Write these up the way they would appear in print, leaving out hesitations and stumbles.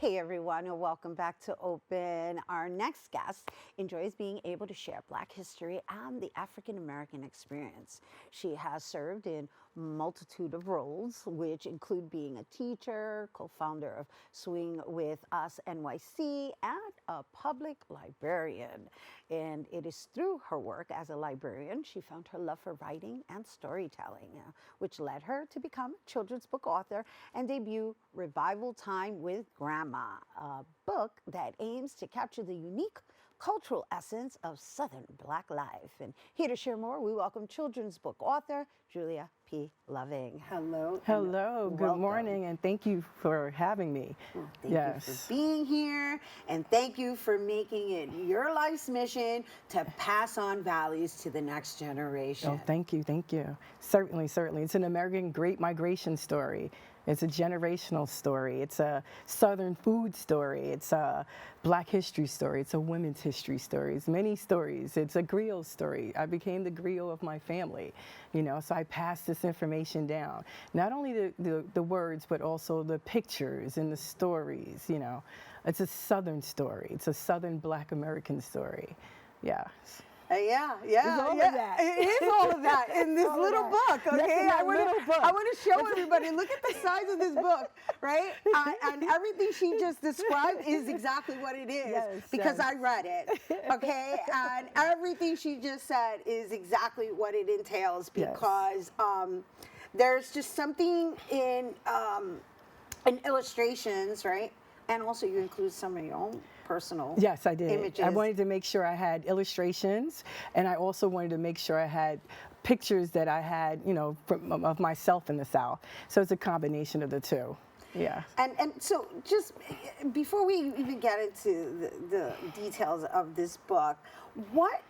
Hey everyone, and welcome back to Open. Our next guest enjoys being able to share Black history and the African American experience. She has served in multitude of roles, which include being a teacher, co-founder of Swing With Us NYC, and a public librarian. And it is through her work as a librarian she found her love for writing and storytelling, which led her to become a children's book author and debut Revival Time with Grandma, a book that aims to capture the unique cultural essence of Southern Black life. And here to share more, we welcome children's book author Julia P. Loving. Hello. Hello, good welcome. morning, and thank you for having me. Well, thank you for being here, and thank you for making it your life's mission to pass on values to the next generation. Oh, thank you, thank you. Certainly, certainly. It's an American Great Migration story. It's a generational story. It's a Southern food story. It's a Black history story. It's a women's history story. It's many stories. It's a griot story. I became the griot of my family, so I passed this information down. Not only the words, but also the pictures and the stories, It's a Southern story. It's a Southern Black American story. Yeah. Yeah. It's all of that. It is all of that in this little book. Okay, I want to show everybody. Look at the size of this book, right? And everything she just described is exactly what it is because I read it. Okay, and everything she just said is exactly what it entails because there's just something in illustrations, right? And also you include some of your own personal Yes, I did. images. I wanted to make sure I had illustrations, and I also wanted to make sure I had pictures that I had, of myself in the South. So it's a combination of the two. Yeah. And so just before we even get into the details of this book, what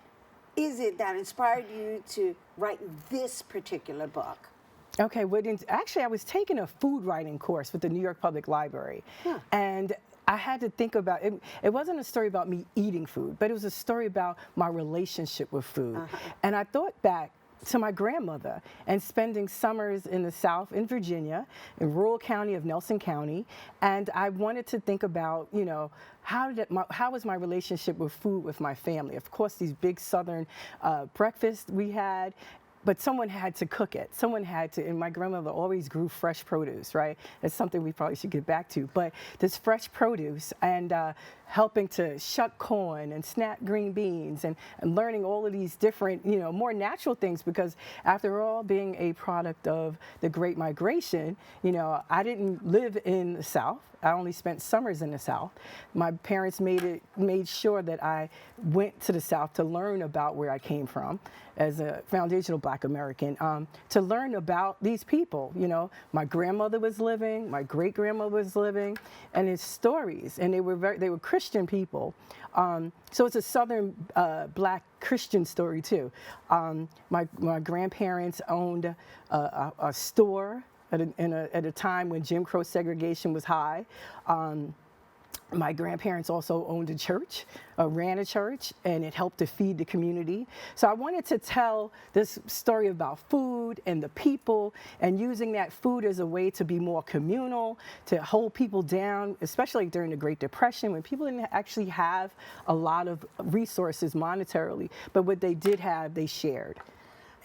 is it that inspired you to write this particular book? Okay, actually I was taking a food writing course with the New York Public Library, and I had to think about it. It wasn't a story about me eating food, but it was a story about my relationship with food. And I thought back to my grandmother and spending summers in the South in Virginia, in rural county of Nelson County, and I wanted to think about, how was my relationship with food with my family? Of course, these big Southern breakfasts we had. But someone had to cook it. Someone had to, and my grandmother always grew fresh produce, right? It's something we probably should get back to. But this fresh produce and helping to shuck corn and snap green beans and learning all of these different, more natural things because after all, being a product of the Great Migration, I didn't live in the South. I only spent summers in the South. My parents made sure that I went to the South to learn about where I came from as a foundational Black American, to learn about these people. My grandmother was living, my great grandmother was living, and his stories, and they were Christian people. So it's a Southern Black Christian story too. My grandparents owned a store at a time when Jim Crow segregation was high. My grandparents also owned a church, ran a church, and it helped to feed the community. So I wanted to tell this story about food and the people and using that food as a way to be more communal, to hold people down, especially during the Great Depression when people didn't actually have a lot of resources monetarily, but what they did have, they shared.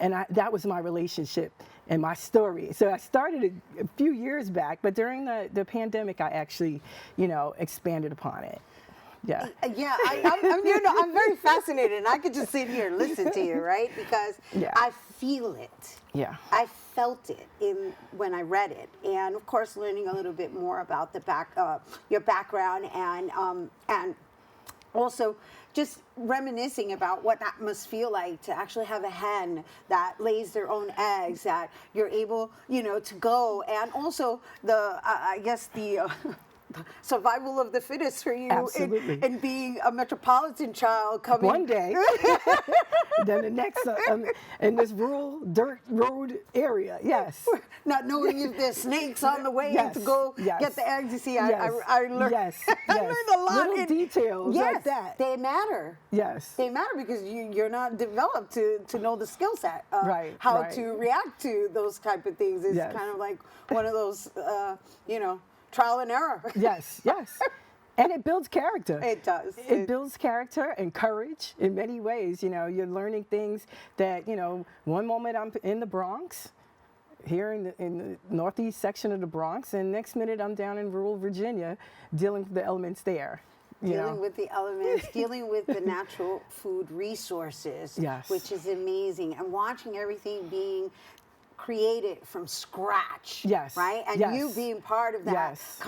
And that was my relationship and my story. So I started a few years back, but during the pandemic, I actually, expanded upon it. Yeah. Yeah, I'm very fascinated, and I could just sit here and listen to you, right? Because I feel it. Yeah. I felt it when I read it, and of course, learning a little bit more about your background, and also just reminiscing about what that must feel like to actually have a hen that lays their own eggs, that you're able, to go, and also the survival of the fittest for you in being a metropolitan child coming one day, then the next in this rural dirt road area. Yes, not knowing if there's snakes on the way to go get the eggs. You see, I learned. I learned a lot. Little details like that. They matter. Yes, they matter because you're not developed to know the skill set of how to react to those type of things. It's kind of like one of those, trial and error. Yes, yes. And it builds character. It does. It builds character and courage in many ways. You know, you're learning things that, you know, one moment I'm in the Bronx, here in the northeast section of the Bronx, and next minute I'm down in rural Virginia dealing with the elements there. Dealing with the elements, dealing with the natural food resources, Yes. which is amazing, and watching everything being created from scratch. Yes. Right? And Yes. you being part of that, Yes.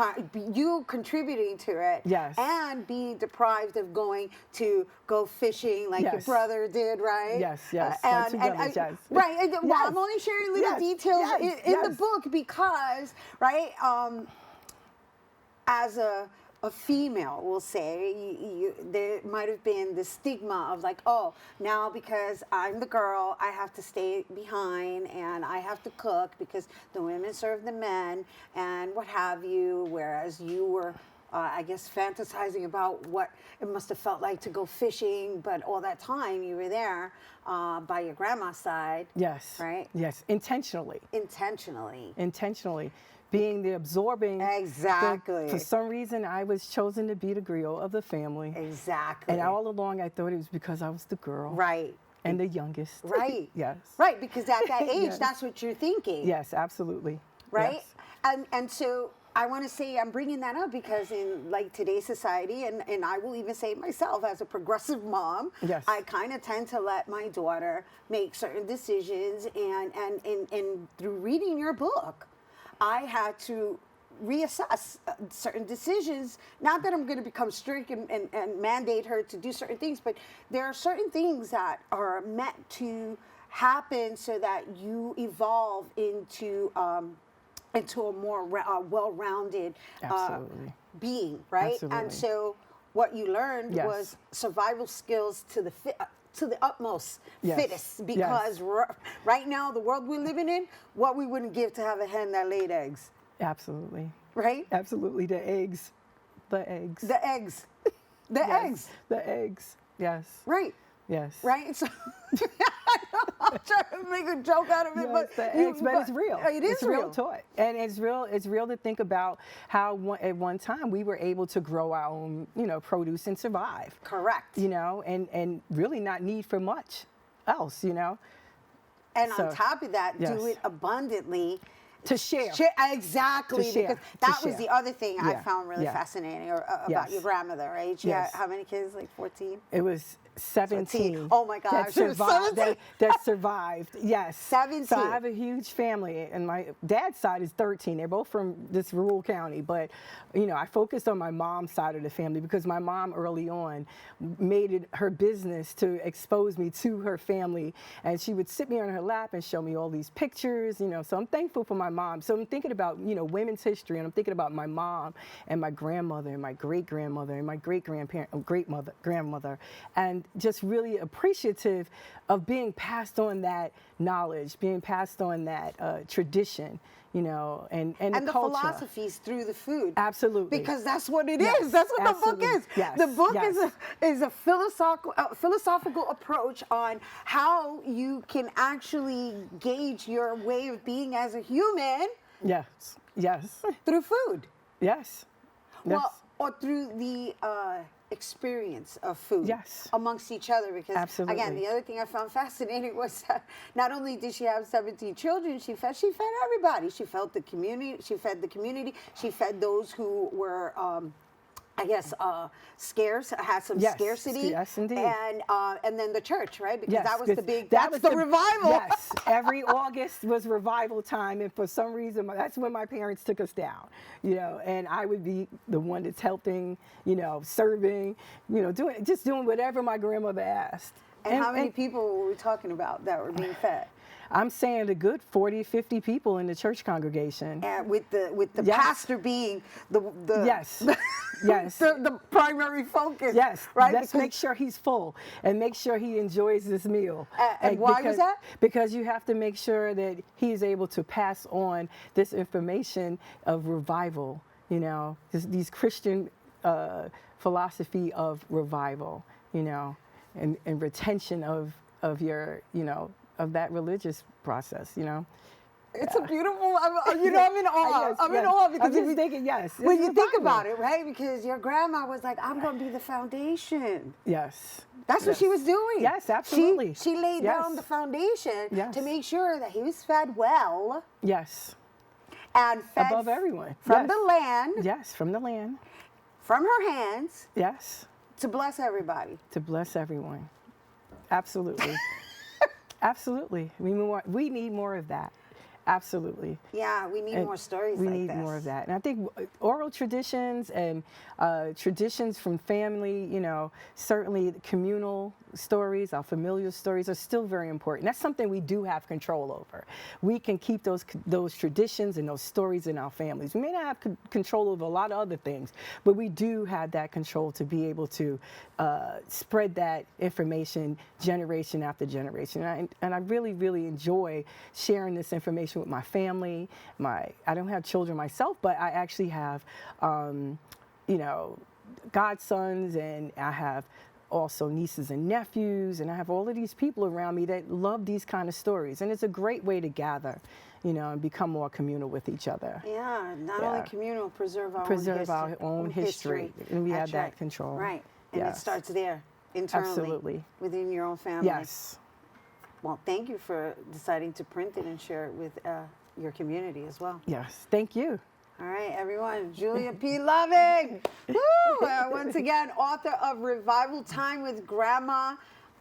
you contributing to it, Yes. and being deprived of going to go fishing like your Yes. brother did, right? Yes, yes. My two brothers, yes. Right. And, well, Yes. I'm only sharing little Yes. details Yes. in the Yes. book because, right, as a female, we'll say, there might have been the stigma of like, oh, now because I'm the girl, I have to stay behind and I have to cook because the women serve the men and what have you, whereas you were, I guess, fantasizing about what it must have felt like to go fishing, but all that time you were there by your grandma's side. Yes. Right? Yes. Intentionally. Intentionally. Being the absorbing. Exactly. For some reason, I was chosen to be the griot of the family. Exactly. And all along, I thought it was because I was the girl. Right. And the youngest. Right. Yes. Right, because at that age, Yes. that's what you're thinking. Yes, absolutely. Right? Yes. And so I want to say I'm bringing that up because in like today's society, and I will even say myself as a progressive mom, Yes. I kind of tend to let my daughter make certain decisions, and through reading your book, I had to reassess certain decisions. Not that I'm going to become strict and mandate her to do certain things, but there are certain things that are meant to happen so that you evolve into a more well-rounded Absolutely. being, right? Absolutely. And so what you learned Yes. was survival skills to the utmost Yes. fittest, because Yes. right now, the world we're living in, what we wouldn't give to have a hen that laid eggs, Absolutely. right? Absolutely. The eggs. The eggs. The eggs. The Yes. eggs. The eggs. Yes. Right. Yes. Right? So I'm trying to make a joke out of it, Yes, but the eggs, but it's real. It is it's real toy, and it's real. It's real to think about how at one time we were able to grow our own, produce and survive. Correct. And really not need for much else. And So, on top of that, yes. do it abundantly. To share. Exactly, To share, because to that was share. the other thing I Yeah, found really yeah. fascinating about Yes. your grandmother, right? She had Yes. how many kids? Like 14? It was 17. Oh my gosh, That it was survived. 17. That survived. Yes. 17. So I have a huge family, and my dad's side is 13. They're both from this rural county, but I focused on my mom's side of the family because my mom early on made it her business to expose me to her family, and she would sit me on her lap and show me all these pictures. So I'm thankful for my mom. So I'm thinking about women's history, and I'm thinking about my mom and my grandmother and my great grandmother and my grandmother, and just really appreciative of being passed on that knowledge, being passed on that tradition, and And the culture. philosophies through the food. Absolutely. Because that's what it Yes, is. That's what absolutely. the book is. Yes, The book yes. is a philosophical approach on how you can actually gauge your way of being as a human Yes. Yes. through food. Yes. Well, or through the experience of food Yes. amongst each other. Because Absolutely. again, the other thing I found fascinating was that not only did she have 17 children, she fed everybody. She fed the community. She fed those who were scarce, had some Yes, scarcity. yes, indeed. And then the church, right? Because Yes, that was the 'cause big, that that's was the revival. Yes, every August was revival time, and for some reason, that's when my parents took us down, and I would be the one that's helping, serving, doing whatever my grandmother asked. And how many people were we talking about that were being fed? I'm saying a good 40, 50 people in the church congregation. And with the Yes. pastor being the Yes. Yes. the primary focus. Yes, right. let's Because- make sure he's full and make sure he enjoys this meal. And why was because, that? Because you have to make sure that he's able to pass on this information of revival, these Christian philosophy of revival, and retention of your, of that religious process, It's a beautiful, I'm in awe. Yes, I'm in yes. awe I'm because just thinking, yes. when it's you think revival. about it, right? Because your grandma was like, I'm going to be the foundation. Yes. That's what she was doing. Yes, absolutely. She laid down the foundation to make sure that he was fed well. Yes. And fed above everyone. From the land. Yes, from the land. From her hands. Yes. To bless everybody. To bless everyone. Absolutely. Absolutely. We need more of that. Absolutely. Yeah, we need more stories like this. We need more of that. And I think oral traditions and traditions from family, you know, certainly communal stories, our familial stories are still very important. That's something we do have control over. We can keep those traditions and those stories in our families. We may not have control over a lot of other things, but we do have that control to be able to spread that information generation after generation. And I really, really enjoy sharing this information with my family. I don't have children myself, but I actually have, you know, godsons, and I have also nieces and nephews, and I have all of these people around me that love these kind of stories. And it's a great way to gather, you know, and become more communal with each other. Yeah, not only communal, preserve our own history. And we have that control. Right. And it starts there, internally. Absolutely. Within your own family. Yes. Well, thank you for deciding to print it and share it with your community as well. Yes. Thank you. All right, everyone. Julia P. Loving. Woo! Once again, author of Revival Time with Grandma.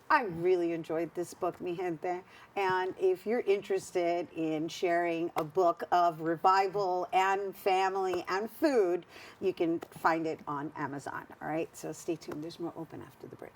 I really enjoyed this book, mi gente. And if you're interested in sharing a book of revival and family and food, you can find it on Amazon. All right, so stay tuned. There's more open after the break.